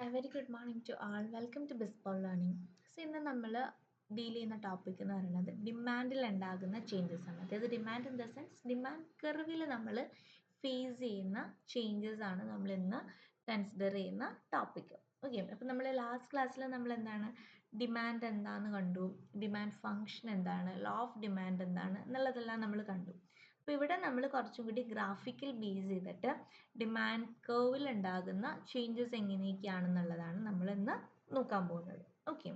A very good morning to all. Welcome to Bisbal Learning. So ഇന്ന് നമ്മൾ deal ചെയ്യുന്ന topic എന്ന് പറയുന്നത് ഡിമാൻഡിൽ ഉണ്ടാകുന്ന ചേഞ്ചസ് ആണ്. അതായത് demand in the sense demand കർവിൽ നമ്മൾ ഫേസ് ചെയ്യുന്ന ചേഞ്ചസ് ആണ് നമ്മൾ ഇന്ന് കൺസിഡർ ചെയ്യുന്ന ടോപ്പിക്. ഓക്കെ, അപ്പോൾ നമ്മൾ ലാസ്റ്റ് ക്ലാസ്സിൽ നമ്മൾ എന്താണ് ഡിമാൻഡ് എന്താണെന്ന് കണ്ടു, ഡിമാൻഡ് ഫങ്ഷൻ എന്താണ്, ലോ ഓഫ് ഡിമാൻഡ് എന്താണ് എന്നുള്ളതെല്ലാം നമ്മൾ കണ്ടു. അപ്പോൾ ഇവിടെ നമ്മൾ കുറച്ചും കൂടി ഗ്രാഫിക്കൽ ബേസ് ചെയ്തിട്ട് ഡിമാൻഡ് കർവിൽ ഉണ്ടാകുന്ന ചേഞ്ചസ് എങ്ങനെയൊക്കെയാണെന്നുള്ളതാണ് നമ്മൾ ഇന്ന് നോക്കാൻ പോകുന്നത്. ഓക്കെ,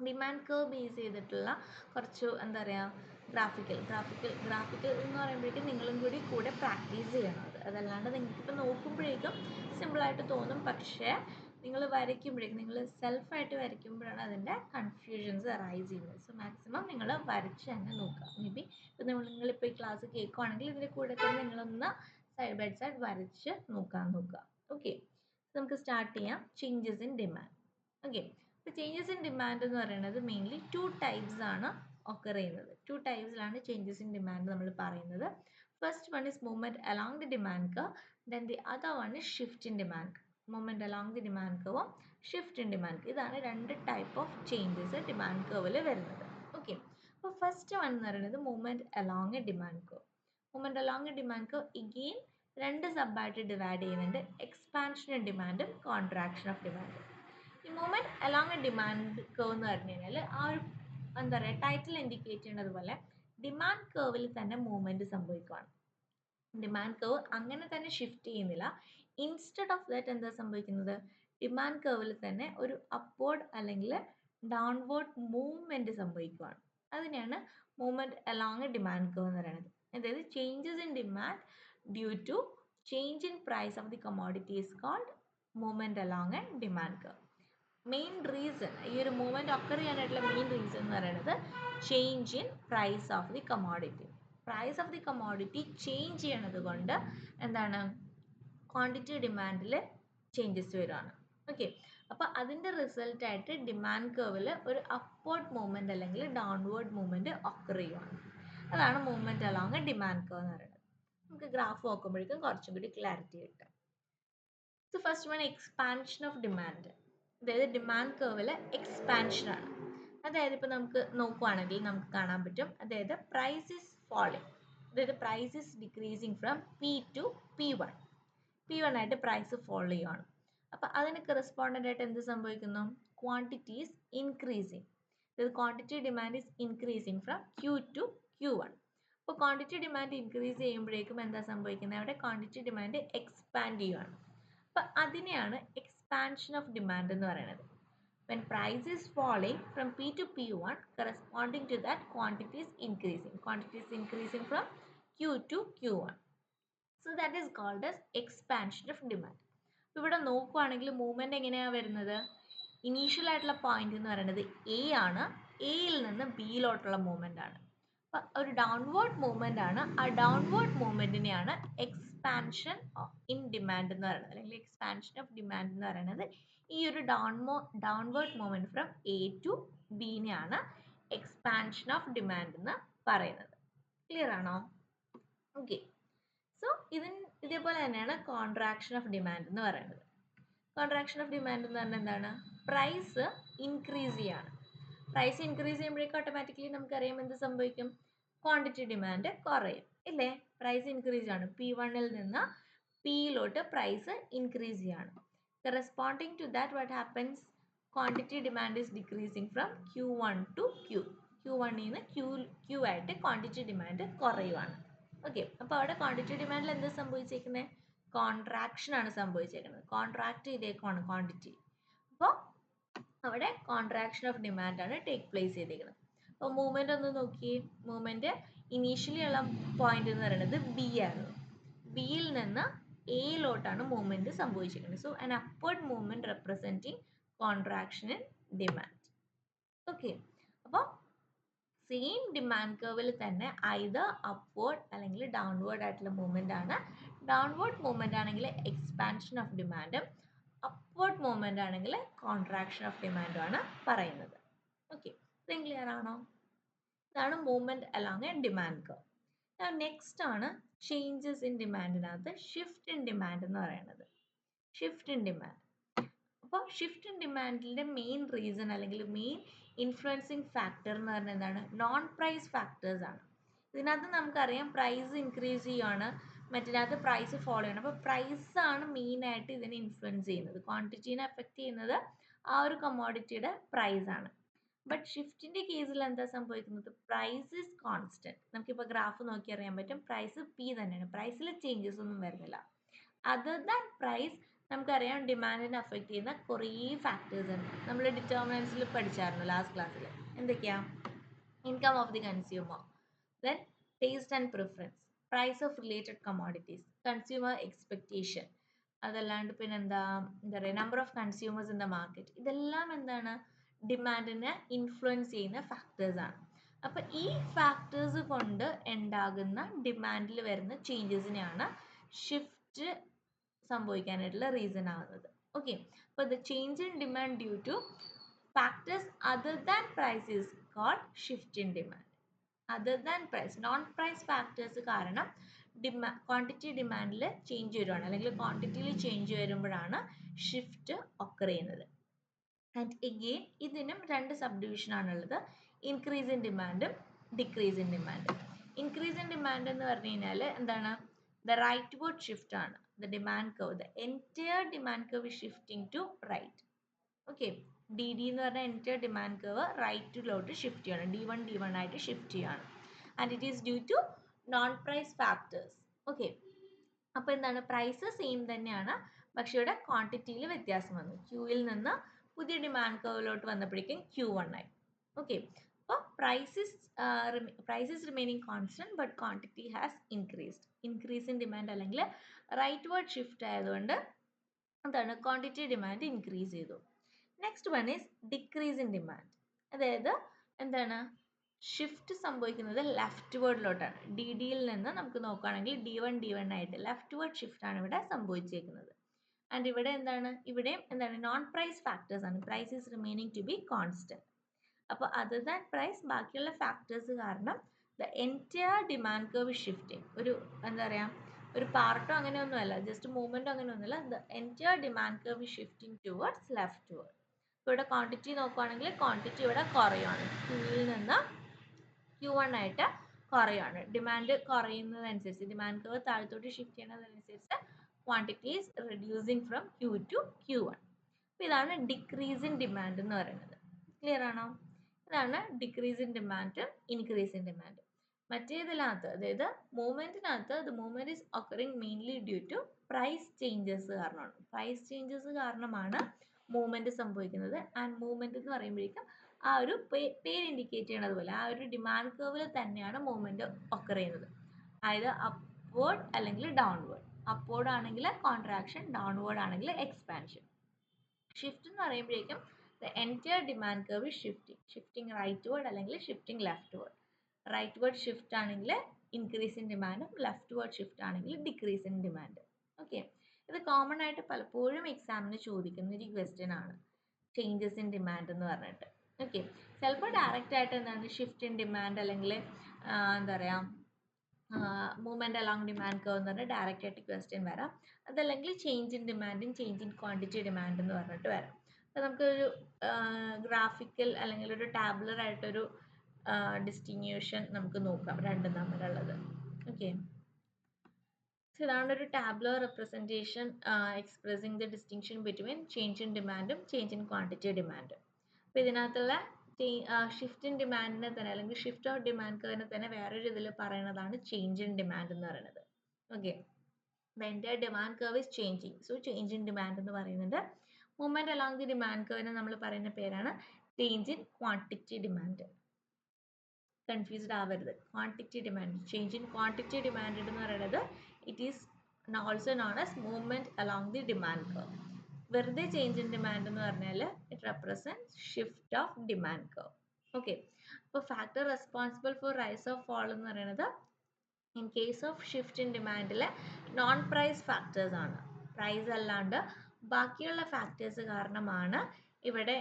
ഡിമാൻഡ് കർവ് ബേസ് ചെയ്തിട്ടുള്ള കുറച്ച് എന്താ പറയുക ഗ്രാഫിക്കൽ എന്ന് പറയുമ്പോഴേക്കും നിങ്ങളും കൂടി കൂടെ പ്രാക്ടീസ് ചെയ്യണം. അതല്ലാണ്ട് നിങ്ങൾക്കിപ്പോൾ നോക്കുമ്പോഴേക്കും സിമ്പിളായിട്ട് തോന്നും, പക്ഷേ നിങ്ങൾ വരയ്ക്കുമ്പോഴേക്കും നിങ്ങൾ സെൽഫായിട്ട് വരയ്ക്കുമ്പോഴാണ് അതിൻ്റെ കൺഫ്യൂഷൻസ് അറൈസ് ചെയ്യുന്നത്. സോ മാക്സിമം നിങ്ങൾ വരച്ച് തന്നെ നോക്കുക. മേ ബി ഇപ്പോൾ നിങ്ങളിപ്പോൾ ഈ ക്ലാസ് കേൾക്കുവാണെങ്കിൽ ഇതിൻ്റെ കൂടെ തന്നെ നിങ്ങളൊന്ന് സൈഡ് ബൈ സൈഡ് വരച്ച് നോക്കുക. ഓക്കെ, നമുക്ക് സ്റ്റാർട്ട് ചെയ്യാം. Changes in demand. ഓക്കെ, അപ്പോൾ ചേഞ്ചസ് ഇൻ ഡിമാൻഡ് എന്ന് പറയുന്നത് മെയിൻലി 2 ടൈപ്സ് ആണ് ഒക്കർ ചെയ്യുന്നത്. 2 ടൈപ്സിലാണ് ചേഞ്ചസ് ഇൻ ഡിമാൻഡ് നമ്മൾ പറയുന്നത്. First one is movement along the demand curve, then the other one is shift in demand curve. Movement along the demand കർവും shift in demand curve, ഇതാണ് 2 type of changes demand കർവിൽ വരുന്നത്. Okay, അപ്പോൾ first one എന്ന് പറയുന്നത് movement along a demand curve. Movement along a demand curve again 2 സബ്ബായിട്ട് divide ചെയ്യുന്നുണ്ട്, expansion of ഡിമാൻഡും കോൺട്രാക്ഷൻ ഓഫ് ഡിമാൻഡും. ഈ movement along a demand curve എന്ന് പറഞ്ഞു കഴിഞ്ഞാൽ ആ ഒരു എന്താ പറയുക ടൈറ്റിൽ ഇൻഡിക്കേറ്റ് ചെയ്യുന്നത് പോലെ ഡിമാൻഡ് കർവിൽ തന്നെ മൂവ്മെൻറ്റ് സംഭവിക്കുകയാണ്. ഡിമാൻഡ് കർവ് അങ്ങനെ തന്നെ ഷിഫ്റ്റ് ചെയ്യുന്നില്ല. ഇൻസ്റ്റെഡ് ഓഫ് ദാറ്റ് എന്താ സംഭവിക്കുന്നത്, ഡിമാൻഡ് കർവിൽ തന്നെ ഒരു അപ്വേർഡ് അല്ലെങ്കിൽ ഡൗൺവേർഡ് മൂവ്മെൻറ്റ് സംഭവിക്കുകയാണ്. അതിനെയാണ് movement along a demand curve എന്ന് പറയുന്നത്. അതായത് changes in demand due to change in price of the commodity is called movement along a demand curve. Main reason, ഈ ഒരു മൂവ്മെൻറ്റ് ഒക്കർ ചെയ്യാനായിട്ടുള്ള മെയിൻ റീസൺ എന്ന് പറയുന്നത് change in price of the commodity. Price of the commodity change ചെയ്യണത് കൊണ്ട് എന്താണ് quantity ഡിമാൻഡിൽ changes വരുവാണ്. ഓക്കെ, അപ്പോൾ അതിൻ്റെ റിസൾട്ടായിട്ട് ഡിമാൻഡ് കർവിൽ ഒരു അപ്വേർഡ് മൂവ്മെൻറ്റ് അല്ലെങ്കിൽ ഡൗൺവേർഡ് മൂവ്മെൻറ്റ് ഒക്കർ ചെയ്യുവാണ്. അതാണ് movement along a demand curve എന്ന് പറയുന്നത്. നമുക്ക് ഗ്രാഫ് നോക്കുമ്പോഴേക്കും കുറച്ചും കൂടി ക്ലാരിറ്റി കിട്ടും. So first one expansion of demand. അതായത് ഡിമാൻഡ് കർവിൽ എക്സ്പാൻഷൻ ആണ്. അതായത് ഇപ്പോൾ നമുക്ക് നോക്കുവാണെങ്കിൽ നമുക്ക് കാണാൻ പറ്റും, അതായത് പ്രൈസ് ഈസ് ഫാളിങ്, അതായത് price is decreasing from P2 P1. P1 ആയിട്ട് പ്രൈസ് ഫോളോ ചെയ്യുവാണ്. അപ്പോൾ അതിന് കറസ്പോണ്ടൻ്റ് ആയിട്ട് എന്ത് സംഭവിക്കുന്നു, ക്വാണ്ടിറ്റി ഈസ് ഇൻക്രീസിങ്. അതായത് quantity demand is increasing from Q2 Q1. അപ്പോൾ ക്വാണ്ടിറ്റി ഡിമാൻഡ് ഇൻക്രീസ് ചെയ്യുമ്പോഴേക്കും എന്താ സംഭവിക്കുന്നത്, അവിടെ ക്വാണ്ടിറ്റി ഡിമാൻഡ് എക്സ്പാൻഡ് ചെയ്യുവാണ്. അപ്പോൾ അതിനെയാണ് എക്സ്പാൻഷൻ ഓഫ് ഡിമാൻഡ് എന്ന് പറയുന്നത്. When price is falling from P to P1, corresponding to that quantity is increasing. Quantity is increasing from Q to Q1. So that is called as expansion of demand. ഇവിടെ നോക്കുവാണെങ്കിൽ movement എങ്ങനെയാണ് വരുന്നത്, initial ആയിട്ടുള്ള point എന്ന് പറയുന്നത് A ആണ്, എയിൽ നിന്ന് ബിയിലോട്ടുള്ള മൂവ്മെൻ്റ് ആണ്. അപ്പം ഒരു ഡൗൺവേർഡ് മൂവ്മെൻ്റ് ആണ്. ആ ഡൗൺവേർഡ് മൂവ്മെൻറ്റിനെയാണ് എക്സ്പാൻഷൻ ഇൻ ഡിമാൻഡ് എന്ന് പറയുന്നത്, അല്ലെങ്കിൽ എക്സ്പാൻഷൻ ഓഫ് ഡിമാൻഡ് എന്ന് പറയുന്നത്. ഈ ഒരു downward movement from A to ബിനെയാണ് എക്സ്പാൻഷൻ ഓഫ് ഡിമാൻഡ് എന്ന് പറയുന്നത്. ക്ലിയർ ആണോ? ഓക്കെ, സോ ഇതേപോലെ തന്നെയാണ് കോൺട്രാക്ഷൻ ഓഫ് ഡിമാൻഡ് എന്ന് പറയുന്നത്. കോൺട്രാക്ഷൻ ഓഫ് ഡിമാൻഡ് എന്ന് പറഞ്ഞാൽ എന്താണ്, പ്രൈസ് ഇൻക്രീസ് ചെയ്യാണ്. പ്രൈസ് ഇൻക്രീസ് ചെയ്യുമ്പോഴേക്കും ഓട്ടോമാറ്റിക്കലി നമുക്കറിയാം എന്ത് സംഭവിക്കും, ക്വാണ്ടിറ്റി ഡിമാൻഡ് കുറയും ഇല്ലേ. പ്രൈസ് ഇൻക്രീസ് ആണ്, P1ൽ നിന്ന് പിയിലോട്ട് പ്രൈസ് ഇൻക്രീസ് ചെയ്യാണ്. Corresponding to that what happens, quantity demand is decreasing from Q1 to Q1ൽ നിന്ന് Q ആയിട്ട് ക്വാണ്ടിറ്റി ഡിമാൻഡ് കുറയുവാണ്. ഓക്കെ, അപ്പോൾ അവിടെ ക്വാണ്ടിറ്റി ഡിമാൻഡിൽ എന്താ സംഭവിച്ചേക്കുന്നത്, കോൺട്രാക്ഷൻ ആണ് സംഭവിച്ചേക്കുന്നത്. Contract ചെയ്തേക്കുവാണ് quantity. അപ്പോൾ അവിടെ കോൺട്രാക്ഷൻ ഓഫ് ഡിമാൻഡ് ആണ് ടേക്ക് പ്ലേസ് ചെയ്തേക്കുന്നത്. അപ്പോൾ മൂവ്മെൻ്റ് ഒന്ന് നോക്കിയേ, മൂവ്മെൻറ്റ് ഇനീഷ്യലി ഉള്ള പോയിന്റ് എന്ന് പറയുന്നത് ബി ആയിരുന്നു. ബിയിൽ നിന്ന് എയിലോട്ടാണ് മൂവ്മെൻറ്റ് സംഭവിച്ചിരിക്കുന്നത്. So an upward movement representing contraction in demand. Okay, അപ്പോൾ സെയിം ഡിമാൻഡ് കർവിൽ തന്നെ ഐദർ അപ്വേർഡ് അല്ലെങ്കിൽ ഡൗൺവേർഡ് ആയിട്ടുള്ള മൂവ്മെൻ്റ് ആണ്. ഡൗൺവേർഡ് മൂവ്മെൻ്റ് ആണെങ്കിൽ എക്സ്പാൻഷൻ ഓഫ് ഡിമാൻഡും, അപ്വേർഡ് മൂവ്മെൻ്റ് ആണെങ്കിൽ കോൺട്രാക്ഷൻ ഓഫ് ഡിമാൻഡും ആണ് പറയുന്നത്. ഓക്കെ, ഇത്രയും ക്ലിയർ ആണോ? ഇതാണ് movement along a demand curve. Next ആണ് ചേഞ്ചസ് ഇൻ ഡിമാൻഡിനകത്ത് ഷിഫ്റ്റ് ഇൻ ഡിമാൻഡ് എന്ന് പറയുന്നത്. ഷിഫ്റ്റ് ഇൻ ഡിമാൻഡ്, അപ്പോൾ അപ്പോൾ ഷിഫ്റ്റ് ഇൻ ഡിമാൻഡിൻ്റെ മെയിൻ റീസൺ അല്ലെങ്കിൽ മെയിൻ ഇൻഫ്ലുവൻസിങ് ഫാക്ടർ എന്ന് പറഞ്ഞാൽ എന്താണ്? നോൺ പ്രൈസ് ഫാക്ടേഴ്സ് ആണ്. ഇതിനകത്ത് നമുക്കറിയാം പ്രൈസ് ഇൻക്രീസ് ചെയ്യുകയാണ്, മറ്റിനകത്ത് പ്രൈസ് ഫോളോ ചെയ്യണം. അപ്പോൾ പ്രൈസാണ് മെയിനായിട്ട് ഇതിനെ ഇൻഫ്ലുവൻസ് ചെയ്യുന്നത്. ക്വാണ്ടിറ്റീനെ എഫക്റ്റ് ചെയ്യുന്നത് ആ ഒരു കമ്മോഡിറ്റിയുടെ പ്രൈസാണ്. ബട്ട് ഷിഫ്റ്റിൻ്റെ കേസിൽ എന്താ സംഭവിക്കുന്നത്? Price is constant. നമുക്കിപ്പോൾ ഗ്രാഫ് നോക്കി അറിയാൻ പറ്റും, പ്രൈസ് പി തന്നെയാണ്, പ്രൈസിൽ ചേഞ്ചസ് ഒന്നും വരുന്നില്ല. അതർ ദാൻ പ്രൈസ് നമുക്കറിയാം ഡിമാൻഡിനെ അഫക്റ്റ് ചെയ്യുന്ന കുറേ ഫാക്ടേഴ്സ് ഉണ്ട്. നമ്മൾ ഡിറ്റർമിനൻസിൽ പഠിച്ചായിരുന്നു ലാസ്റ്റ് ക്ലാസ്സിൽ. എന്തൊക്കെയാ? Income of the consumer, then taste and preference, price of related commodities, consumer expectation, അതല്ലാണ്ട് പിന്നെ എന്താ പറയുക, number of consumers in the market. ഇതെല്ലാം എന്താണ്? ഡിമാൻഡിനെ ഇൻഫ്ലുവൻസ് ചെയ്യുന്ന ഫാക്ടേഴ്സ് ആണ്. അപ്പോൾ ഈ ഫാക്ടേഴ്സ് കൊണ്ട് ഉണ്ടാകുന്ന ഡിമാൻഡിൽ വരുന്ന ചേഞ്ചസിനെയാണ് ഷിഫ്റ്റ് സംഭവിക്കാനായിട്ടുള്ള റീസൺ ആവുന്നത്. ഓക്കെ, അപ്പോൾ the change in demand due to factors other than price is called shift in demand. Other than price, non price factors കാരണം ക്വാണ്ടിറ്റി ഡിമാൻഡിൽ ചേഞ്ച് വരുവാണ്, അല്ലെങ്കിൽ ക്വാണ്ടിറ്റിയിൽ ചേഞ്ച് വരുമ്പോഴാണ് ഷിഫ്റ്റ് ഒക്കർ ചെയ്യുന്നത്. ആൻഡ് എഗെയിൻ ഇതിനും രണ്ട് സബ് ഡിവിഷൻ ആണുള്ളത്, ഇൻക്രീസ് ഇൻ ഡിമാൻഡും ഡിക്രീസ് ഇൻ ഡിമാൻഡും. ഇൻക്രീസ് ഇൻ ഡിമാൻഡ് എന്ന് പറഞ്ഞു കഴിഞ്ഞാൽ എന്താണ്? ദ റൈറ്റ് വേർഡ് ഷിഫ്റ്റ് ആണ്. The demand curve, the entire demand curve is shifting to right. Okay, D D എന്ന് പറഞ്ഞാൽ എൻറ്റയർ ഡിമാൻഡ് കർവ് റൈറ്റിലോട്ട് ഷിഫ്റ്റ് ചെയ്യണം, D1 D1 ആയിട്ട് ഷിഫ്റ്റ് ചെയ്യണം. And it is due to non price factors. Okay, അപ്പോൾ എന്താണ്? Price same തന്നെയാണ്, പക്ഷേ ഇവിടെ ക്വാണ്ടിറ്റിയിൽ വ്യത്യാസം വന്നു. ക്യൂയിൽ നിന്ന് പുതിയ ഡിമാൻഡ് കർവിലോട്ട് വന്നപ്പോഴേക്കും Q1 ആയി. ഓക്കെ, അപ്പോൾ price is remaining constant but quantity has increased. Increase in demand അല്ലെങ്കിൽ റൈറ്റ് വേർഡ് ഷിഫ്റ്റ് ആയതുകൊണ്ട് എന്താണ്? ക്വാണ്ടിറ്റി ഡിമാൻഡ് ഇൻക്രീസ് ചെയ്തു. Next one is decrease in demand. അതായത് എന്താണ്? ഷിഫ്റ്റ് സംഭവിക്കുന്നത് ലെഫ്റ്റ് വേർഡിലോട്ടാണ്. ഡി ഡിയിൽ നിന്ന് നമുക്ക് നോക്കുകയാണെങ്കിൽ D1 D1 ആയിട്ട് ലെഫ്റ്റ് വേർഡ് ഷിഫ്റ്റ് ആണ് ഇവിടെ സംഭവിച്ചേക്കുന്നത്. ആൻഡ് ഇവിടെ എന്താണ്? ഇവിടെയും എന്താണ്? നോൺ പ്രൈസ് ഫാക്ടേഴ്സ് ആണ്. Price is remaining to be constant. അപ്പോൾ അതർ ദാൻ പ്രൈസ് ബാക്കിയുള്ള ഫാക്ടേഴ്സ് കാരണം the entire demand curve shifting. ഒരു എന്താ പറയുക, ഒരു പാർട്ടോ അങ്ങനെയൊന്നുമല്ല, ജസ്റ്റ് മൂവ്മെൻറ്റോ അങ്ങനെയൊന്നുമില്ല. The entire demand curve shifting towards leftward. ഇപ്പോൾ ഇവിടെ ക്വാണ്ടിറ്റി നോക്കുകയാണെങ്കിൽ ക്വാണ്ടിറ്റി ഇവിടെ കുറയുവാണ്, Qയിൽ നിന്ന് Q1 ആയിട്ട് കുറയുവാണ്. ഡിമാൻഡ് കുറയുന്നതനുസരിച്ച്, ഡിമാൻഡ് കർവ് താഴത്തോട്ട് ഷിഫ്റ്റ് ചെയ്യുന്നതനുസരിച്ച് quantity is reducing from Q to Q1. അപ്പോൾ ഇതാണ് ഡിക്രീസ് ഇൻ ഡിമാൻഡ് എന്ന് പറയുന്നത്. ക്ലിയർ ആണോ? ഇതാണ് ഡിക്രീസ് ഇൻ ഡിമാൻഡും ഇൻക്രീസ് ഇൻ ഡിമാൻഡും. മറ്റേതിനകത്ത്, അതായത് മൂവ്മെൻറ്റിനകത്ത്, the movement is occurring mainly due to price changes കാരണമാണ്. പ്രൈസ് ചേഞ്ചസ് കാരണമാണ് മൂവ്മെൻറ്റ് സംഭവിക്കുന്നത്. ആൻഡ് മൂവ്മെൻറ്റ് എന്ന് പറയുമ്പോഴേക്കും ആ ഒരു പേര് ഇൻഡിക്കേറ്റ് ചെയ്യണത് പോലെ ആ ഒരു ഡിമാൻഡ് കർവിൽ തന്നെയാണ് മൂവ്മെൻറ്റ് ഒക്കർ ചെയ്യുന്നത്. അതായത് അപ്വേർഡ് അല്ലെങ്കിൽ ഡൗൺവേർഡ്. അപ്വേർഡ് ആണെങ്കിൽ കോൺട്രാക്ഷൻ, ഡൗൺവേർഡ് ആണെങ്കിൽ എക്സ്പാൻഷൻ. ഷിഫ്റ്റ് എന്ന് പറയുമ്പോഴേക്കും the entire demand curve shifting rightward അല്ലെങ്കിൽ shifting leftward. Rightward shift ആണെങ്കിൽ ഇൻക്രീസ് ഇൻ ഡിമാൻഡും ലെഫ്റ്റ് വേർഡ് ഷിഫ്റ്റ് ആണെങ്കിൽ ഡിക്രീസ് ഇൻ ഡിമാൻഡ്. ഓക്കെ, ഇത് കോമൺ ആയിട്ട് പലപ്പോഴും എക്സാമിന് ചോദിക്കുന്ന ഒരു ക്വസ്റ്റ്യൻ ആണ്, ചേഞ്ചസ് ഇൻ ഡിമാൻഡ് എന്ന് പറഞ്ഞിട്ട്. ഓക്കെ, ചിലപ്പോൾ ഡയറക്റ്റ് ആയിട്ട് എന്താണ് ഷിഫ്റ്റ് ഇൻ ഡിമാൻഡ് അല്ലെങ്കിൽ എന്താ പറയുക മൂവ്മെൻറ്റ് അലോങ് ഡിമാൻഡ് കർവ് എന്ന് പറഞ്ഞാൽ ഡയറക്റ്റ് ആയിട്ട് ക്വസ്റ്റ്യൻ വരാം. അതല്ലെങ്കിൽ ചേഞ്ച് ഇൻ ഡിമാൻഡും ചേഞ്ച് ഇൻ ക്വാണ്ടിറ്റി ഡിമാൻഡ് എന്ന് പറഞ്ഞിട്ട് വരാം. അപ്പോൾ നമുക്കൊരു ഗ്രാഫിക്കൽ അല്ലെങ്കിൽ ഒരു ടാബുലർ ആയിട്ടൊരു ഡിസ്റ്റിങ്വേഷൻ നമുക്ക് നോക്കാം രണ്ടും തമ്മിലുള്ളത്. ഓക്കെ, ഇതാണ് ഒരു tabular representation expressing the distinction between change in ഡിമാൻഡും ചേഞ്ച് ഇൻ ക്വാണ്ടിറ്റി ഡിമാൻഡും. അപ്പോൾ ഇതിനകത്തുള്ള ഷിഫ്റ്റ് ഇൻ ഡിമാൻഡിനെ തന്നെ അല്ലെങ്കിൽ ഷിഫ്റ്റ് ഓഫ് ഡിമാൻഡ് കർവിനെ തന്നെ വേറൊരു ഇതിൽ പറയുന്നതാണ് ചേഞ്ച് ഇൻ ഡിമാൻഡ് എന്ന് പറയുന്നത്. Okay, the entire demand curve is changing, so change in demand എന്ന് പറയുന്നുണ്ട്. മൂവ്മെന്റ് അലോങ് ദി ഡിമാൻഡ് കർവിനെ നമ്മൾ പറയുന്ന പേരാണ് change in quantity demand. Confused ആവരുത്. Quantity demand, change in quantity demand എന്ന് പറയുന്നത് it is also known as movement along the demand curve. വെറുതെ ചേഞ്ച് ഇൻ ഡിമാൻഡ് എന്ന് പറഞ്ഞാൽ it represent shift of demand curve. Okay, അപ്പോൾ factor responsible for rise of fall എന്ന് പറയുന്നത് in case of shift in ഡിമാൻഡിലെ non price factors ആണ്. Price അല്ലാണ്ട് ബാക്കിയുള്ള ഫാക്ടേഴ്സ് കാരണമാണ് ഇവിടെ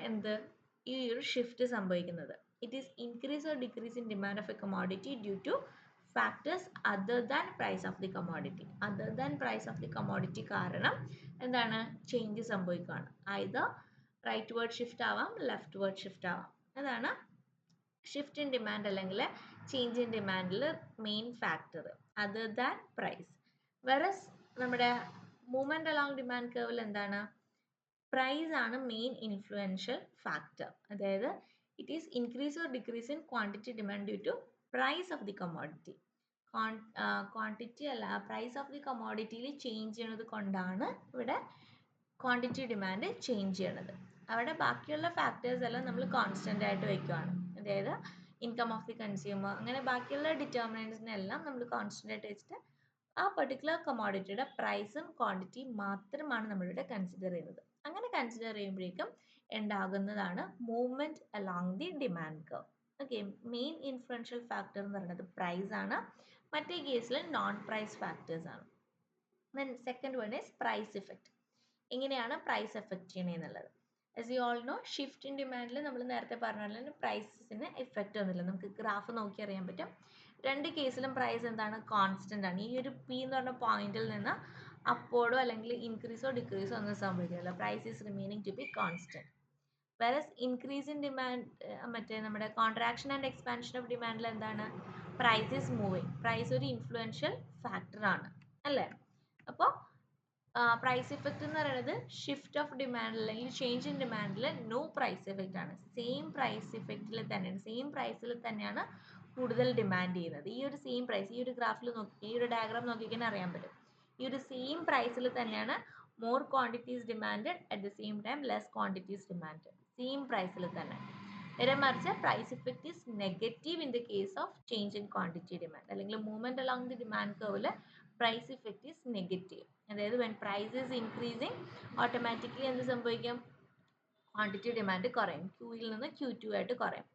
ഈ ഒരു ഷിഫ്റ്റ് സംഭവിക്കുന്നത്. It is increase or decrease in demand of a commodity due to factors other than price of the commodity. Other than price of the commodity കാരണം എന്താണ് ചേഞ്ച് സംഭവിക്കുകയാണ്. either റൈറ്റ് വേർഡ് ഷിഫ്റ്റ് ആവാം, leftward shift ആവാം. അതാണ് shift in demand അല്ലെങ്കിൽ change in ഡിമാൻഡിൽ main factor other than price. Versus നമ്മുടെ movement along demand കർവിൽ എന്താണ് പ്രൈസ് ആണ് മെയിൻ ഇൻഫ്ലുവൻഷ്യൽ ഫാക്ടർ. അതായത് it is increase or decrease in quantity demand due to price of the commodity. Quantity അല്ല, price of the കമോഡിറ്റിയിൽ change ചെയ്യണത് കൊണ്ടാണ് ഇവിടെ ക്വാണ്ടിറ്റി ഡിമാൻഡ് ചേഞ്ച് ചെയ്യണത്. അവിടെ ബാക്കിയുള്ള ഫാക്ടേഴ്സ് എല്ലാം നമ്മൾ കോൺസ്റ്റന്റ് ആയിട്ട് വെക്കുകയാണ്. അതായത് ഇൻകം ഓഫ് ദി കൺസ്യൂമർ, അങ്ങനെ ബാക്കിയുള്ള ഡിറ്റർമിനൻസിനെല്ലാം നമ്മൾ കോൺസ്റ്റന്റ് ആയിട്ട് വെച്ചിട്ട് ആ പെർട്ടിക്കുലർ കമോഡിറ്റിയുടെ പ്രൈസും ക്വാണ്ടിറ്റിയും മാത്രമാണ് നമ്മളിവിടെ കൺസിഡർ ചെയ്യുന്നത്. അങ്ങനെ കൺസിഡർ ചെയ്യുമ്പോഴേക്കും ഉണ്ടാകുന്നതാണ് movement along the demand curve. Okay, main influential factor എന്ന് പറയുന്നത് പ്രൈസ് ആണ്. മറ്റേ കേസിൽ നോൺ പ്രൈസ് ഫാക്ടേഴ്സ് ആണ്. Then second one is price effect. എങ്ങനെയാണ് പ്രൈസ് എഫക്റ്റ് ചെയ്യണമെന്നുള്ളത്. As you all know, shift in ഡിമാൻഡിൽ നമ്മൾ നേരത്തെ പറഞ്ഞ പ്രൈസിന് എഫക്റ്റ് ഒന്നുമില്ല. നമുക്ക് ഗ്രാഫ് നോക്കി അറിയാൻ പറ്റും. രണ്ട് കേസിലും പ്രൈസ് എന്താണ് കോൺസ്റ്റന്റ് ആണ്. ഈ ഒരു പി എന്ന് പറഞ്ഞ പോയിന്റിൽ നിന്ന് അപ്പോഴോ അല്ലെങ്കിൽ ഇൻക്രീസോ ഡിക്രീസോ ഒന്നും സംഭവിക്കുന്നില്ല. Price is remaining to be constant. Versus increase in demand മറ്റേ നമ്മുടെ കോൺട്രാക്ഷൻ ആൻഡ് എക്സ്പാൻഷൻ ഓഫ് ഡിമാൻഡിൽ എന്താണ് പ്രൈസ് ഈസ് മൂവിങ്. പ്രൈസ് ഒരു ഇൻഫ്ലുവൻഷ്യൽ ഫാക്ടർ ആണ് അല്ലേ. അപ്പോൾ പ്രൈസ് ഇഫക്റ്റ് എന്ന് പറയുന്നത് ഷിഫ്റ്റ് ഓഫ് ഡിമാൻഡ് അല്ലെങ്കിൽ ചേഞ്ച് ഇൻ ഡിമാൻഡിൽ നോ പ്രൈസ് ഇഫക്റ്റ് ആണ്. സെയിം പ്രൈസ് ഇഫക്റ്റിൽ തന്നെയാണ്, സെയിം പ്രൈസിൽ തന്നെയാണ് കൂടുതൽ ഡിമാൻഡ് ചെയ്യുന്നത്. ഈ ഒരു സെയിം പ്രൈസ്, ഈ ഒരു ഗ്രാഫിൽ നോക്കി, ഈ ഒരു ഡയഗ്രാം നോക്കിക്കഴിഞ്ഞാൽ അറിയാൻ പറ്റും. ഈ ഒരു സെയിം പ്രൈസിൽ തന്നെയാണ് more quantities demanded at the same time less quantities demanded. Same പ്രൈസിൽ തന്നെ. നേരെ മറിച്ച് price effect is negative in the case of change in quantity demand അല്ലെങ്കിൽ മൂവ്മെന്റ് അലോങ് ദി ഡിമാൻഡ് കർവിൽ പ്രൈസ് ഇഫക്റ്റ് ഈസ് നെഗറ്റീവ്. അതായത് when price is increasing automatically എന്ത് സംഭവിക്കും, quantity demand കുറയും, ക്യൂയിൽ നിന്ന് Q2 ആയിട്ട് കുറയും.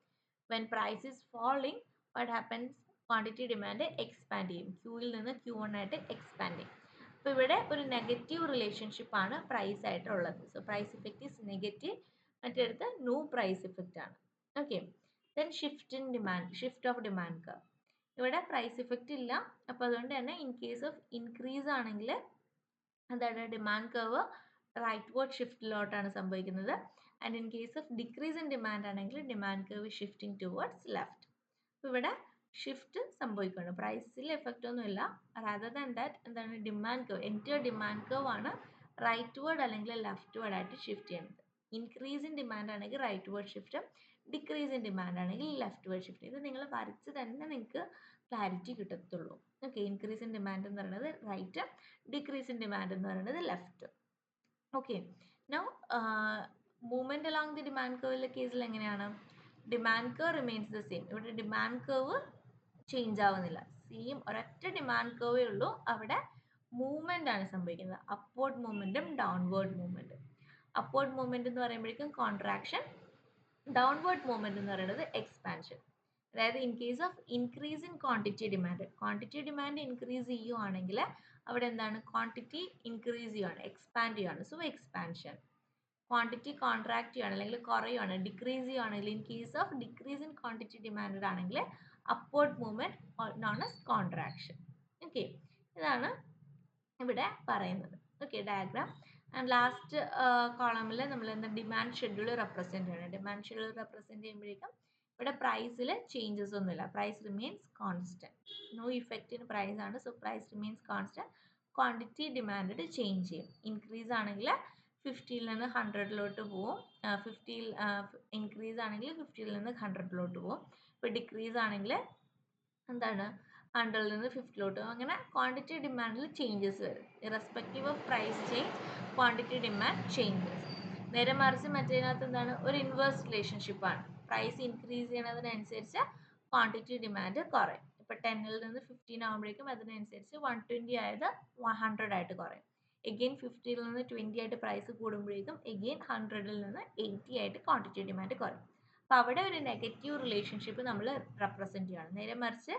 When price is falling what happens, quantity demand expand ചെയ്യും, ക്യൂയിൽ നിന്ന് Q1 ആയിട്ട് എക്സ്പാൻഡ് ചെയ്യും. അപ്പോൾ ഇവിടെ ഒരു നെഗറ്റീവ് റിലേഷൻഷിപ്പ് ആണ് പ്രൈസ് ആയിട്ടുള്ളത്. So price effect is negative. മറ്റേടുത്ത് നോ പ്രൈസ് ഇഫക്റ്റ് ആണ്. Okay, then shift in demand, shift of demand curve. ഇവിടെ പ്രൈസ് ഇഫക്റ്റ് ഇല്ല. അപ്പോൾ അതുകൊണ്ട് തന്നെ ഇൻ കേസ് ഓഫ് ഇൻക്രീസ് ആണെങ്കിൽ എന്താണ് ഡിമാൻഡ് കർവ് റൈറ്റ് വേർഡ് ഷിഫ്റ്റിലോട്ടാണ് സംഭവിക്കുന്നത്. And in case of decrease in demand ആണെങ്കിൽ demand curve shifting towards left. അപ്പോൾ ഇവിടെ ഷിഫ്റ്റ് സംഭവിക്കുകയാണ്, പ്രൈസിൽ എഫക്റ്റ് ഒന്നുമില്ല. റാദർ ദാൻ ദാറ്റ് എന്താണ് demand curve, entire demand curve ആണ് റൈറ്റ് വേർഡ് അല്ലെങ്കിൽ ലെഫ്റ്റ് വേർഡ് ആയിട്ട് ഷിഫ്റ്റ് ചെയ്യുന്നത്. ഇൻക്രീസ് ഇൻ ഡിമാൻഡ് ആണെങ്കിൽ റൈറ്റ് വേർഡ് ഷിഫ്റ്റും, ഡിക്രീസ് ഇൻ ഡിമാൻഡ് ആണെങ്കിൽ ലെഫ്റ്റ് വേർഡ് ഷിഫ്റ്റ്. ഇത് നിങ്ങൾ വരച്ച് തന്നെ നിങ്ങൾക്ക് ക്ലാരിറ്റി കിട്ടത്തുള്ളൂ. ഓക്കെ, ഇൻക്രീസ് ഇൻ ഡിമാൻഡ് എന്ന് പറയുന്നത് റൈറ്റ്, ഡിക്രീസ് ഇൻ ഡിമാൻഡ് എന്ന് പറയുന്നത് left. Okay, now movement along the demand കർവിലെ കേസിൽ എങ്ങനെയാണ്, demand curve remains the same. ഇവിടെ ഡിമാൻഡ് കർവ് ചേഞ്ച് ആവുന്നില്ല, സെയിം ഒരൊറ്റ ഡിമാൻഡ് കർവേ ഉള്ളൂ. അവിടെ മൂവ്മെന്റ് ആണ് സംഭവിക്കുന്നത്, അപ്വേർഡ് മൂവ്മെന്റും ഡൗൺവേർഡ് മൂവ്മെന്റും. അപ്വേർഡ് മൂവ്മെന്റ് എന്ന് പറയുമ്പോഴേക്കും കോൺട്രാക്ഷൻ, ഡൗൺവേർഡ് മൂവ്മെന്റ് എന്ന് പറയുന്നത് എക്സ്പാൻഷൻ. അതായത് in case of increase in quantity demand increase ചെയ്യുവാണെങ്കിൽ അവിടെ എന്താണ് ക്വാണ്ടിറ്റി ഇൻക്രീസ് ചെയ്യുകയാണ്, എക്സ്പാൻഡ് ചെയ്യുകയാണ്. So expansion. ക്വാണ്ടിറ്റി കോൺട്രാക്ട് ചെയ്യുകയാണ് അല്ലെങ്കിൽ കുറയുകയാണ്, ഡിക്രീസ് ചെയ്യുകയാണെങ്കിൽ in case of decrease in quantity demand ആണെങ്കിൽ upward movement known as contraction. Okay, ഇതാണ് ഇവിടെ പറയുന്നത്. Okay, diagram. ആൻഡ് ലാസ്റ്റ് കോളമിൽ നമ്മൾ എന്താ ഡിമാൻഡ് ഷെഡ്യൂൾ റെപ്രസെൻറ്റ് ചെയ്യണം. ഡിമാൻഡ് ഷെഡ്യൂൾ റെപ്രസെൻറ്റ് ചെയ്യുമ്പോഴേക്കും ഇവിടെ പ്രൈസിൽ ചേഞ്ചസ് ഒന്നുമില്ല, price remains constant, no effect in price ആണ്. So price remains constant. Quantity demand change ചെയ്യും. ഇൻക്രീസ് ആണെങ്കിൽ 50ൽ നിന്ന് 100ലോട്ട് പോവും, 50ൽ ഇൻക്രീസ് ആണെങ്കിൽ 50ൽ നിന്ന് 100ലോട്ട് പോവും. ഇപ്പോൾ ഡിക്രീസ് ആണെങ്കിൽ എന്താണ് 100ൽ നിന്ന് 50ലോട്ട്. അങ്ങനെ ക്വാണ്ടിറ്റി ഡിമാൻഡിൽ ചേഞ്ചസ് വരും. Irrespective of price change quantity demand changes. നേരെ മറിച്ച് മറ്റേതിനകത്ത് എന്താണ് ഒരു ഇൻവേഴ്സ് റിലേഷൻഷിപ്പ് ആണ്. പ്രൈസ് ഇൻക്രീസ് ചെയ്യണതിനനുസരിച്ച് ക്വാണ്ടിറ്റി ഡിമാൻഡ് കുറയും. ഇപ്പോൾ 10ൽ നിന്ന് 15 ആകുമ്പോഴേക്കും അതിനനുസരിച്ച് 120 ആയത് 100 ആയിട്ട് കുറയും. എഗെയിൻ 50ൽ നിന്ന് 20 ആയിട്ട് പ്രൈസ് കൂടുമ്പോഴേക്കും എഗെയിൻ 100ൽ നിന്ന് 80 ആയിട്ട് ക്വാണ്ടിറ്റി ഡിമാൻഡ് കുറയും. അപ്പോൾ അവിടെ ഒരു നെഗറ്റീവ് റിലേഷൻഷിപ്പ് നമ്മൾ റെപ്രസെൻറ്റ് ചെയ്യണം. നേരെ മറിച്ച്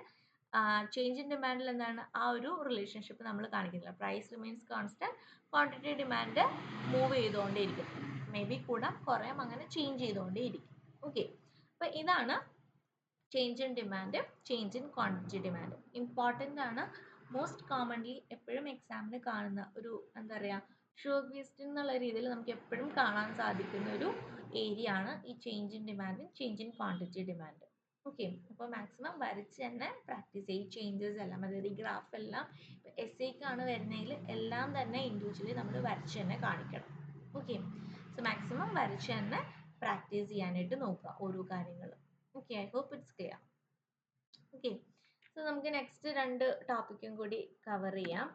ചേഞ്ച് ഇൻ ഡിമാൻഡിൽ എന്താണ് ആ ഒരു റിലേഷൻഷിപ്പ് നമ്മൾ കാണിക്കുന്നില്ല. Price remains constant, quantity demand move ചെയ്തുകൊണ്ടേയിരിക്കും, മേ ബി കൂടാം കുറയാം, അങ്ങനെ ചേഞ്ച് ചെയ്തുകൊണ്ടേയിരിക്കും. ഓക്കെ, അപ്പോൾ ഇതാണ് change in demand, change in quantity demand important ആണ്. മോസ്റ്റ് കോമൺലി എപ്പോഴും എക്സാമിന് കാണുന്ന ഒരു എന്താ പറയുക ഷുവർ ക്വസ്റ്റ്യൻ എന്നുള്ള രീതിയിൽ നമുക്ക് എപ്പോഴും കാണാൻ സാധിക്കുന്ന ഒരു ഏരിയ ആണ് ഈ change in demand, change in quantity demand. Okay, അപ്പോൾ മാക്സിമം വരച്ച് തന്നെ പ്രാക്ടീസ് ചെയ്യും. ചേഞ്ചസ് എല്ലാം, അതായത് ഈ ഗ്രാഫ് എല്ലാം എസ് ഐക്കാണ് വരുന്നതെങ്കിൽ എല്ലാം തന്നെ ഇൻഡിവിജ്വലി നമ്മൾ വരച്ച് തന്നെ കാണിക്കണം. ഓക്കെ, സോ മാക്സിമം വരച്ച് തന്നെ പ്രാക്ടീസ് ചെയ്യാനായിട്ട് നോക്കുക ഓരോ കാര്യങ്ങളും. Okay, I hope it's clear. Okay, so നമുക്ക് നെക്സ്റ്റ് രണ്ട് ടോപ്പിക്കും കൂടി കവർ ചെയ്യാം.